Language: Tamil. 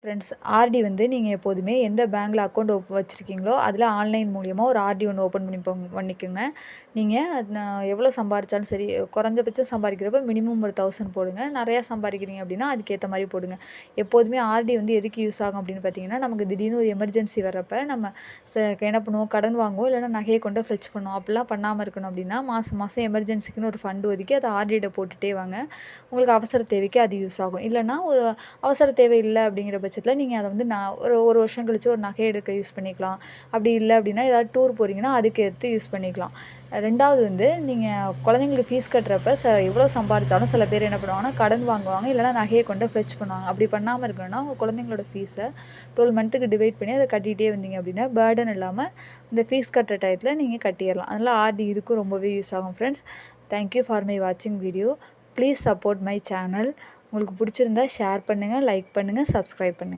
ஃப்ரெண்ட்ஸ், ஆர்டி வந்து நீங்க எப்போதுமே எந்த பேங்க்ல அக்கவுண்ட் வச்சிருக்கீங்களோ, அதில ஆன்லைன் மூலியமா ஒரு ஆர்டி ஒண்ணு ஓப்பன் பண்ணிக்கோங்க. நீங்க எவ்வளோ சம்பாரிச்சாலும் சரி, குறைஞ்சபட்சம் சம்பாரிக்கிறப்ப மினிமம் ஒரு 1000 போடுங்க. நெறையா சம்பாரிக்கிறீங்க அப்படின்னா, அதுக்கேத்த மாரி போடுங்க. எப்போதுமே ஆர்டி வந்து எதுக்கு யூஸ் ஆகும் அப்படின்னு பார்த்தீங்கன்னா, நமக்கு திடீர்னு ஒரு எமர்ஜென்சி வர்றப்ப நம்ம என்ன பண்ணுவோம், கடன் வாங்குவோம், இல்லைன்னா நகைய கொண்டு ஃப்ளெட்ஜ் பண்ணுவோம். அப்படிலாம் பண்ணாம இருக்கணும் அப்படின்னா, மாசம் மாசம் எமர்ஜென்சிக்குன்னு ஒரு ஃபண்ட் ஒதுக்கி அத ஆர்டில போட்டுட்டே வாங்க. உங்களுக்கு அவசர தேவைக்கு அது யூஸ் ஆகும். இல்லன்னா ஒரு அவசர தேவை இல்ல அப்படிங்கிற பட்சத்தில நீங்க அத வந்து நான் ஒரு 1 வருஷம் கழிச்சு ஒரு நகை எடுக்க யூஸ் பண்ணிக்கலாம். அப்படி இல்ல அப்படின்னா, ஏதாவது டூர் போறீங்கன்னா, அதுக்கு எடுத்து யூஸ் பண்ணிக்கலாம். 2வது வந்து நீங்க குழந்தைங்களுக்கு ஃபீஸ் கட்டுறப்ப எவ்வளோ சம்பாரிச்சாலும் சில பேர் என்ன பண்ணுவாங்கன்னா, கடன் வாங்குவாங்க. இல்லன்னா நகைய கொண்டு ஃப்ளெட்ஜ் பண்ணுவாங்க. அப்படி பண்ணாம இருக்கணும்னா, உங்க குழந்தைங்களோட ஃபீஸ 12 மந்த்துக்கு டிவைட் பண்ணி அத கட்டிட்டே வந்தீங்க அப்படின்னா, பர்டன் இல்லாம இந்த ஃபீஸ் கட்டுற டயத்துல நீங்க கட்டிறலாம். அதனால ஆர்டி இதுக்கும் ரொம்பவே யூஸ் ஆகும் friends. Thank you for my வாட்சிங் video. Please support my channel. உங்களுக்கு பிடிச்சிருந்தா ஷேர் பண்ணுங்க, லைக் பண்ணுங்க, சப்ஸ்கிரைப் பண்ணுங்க.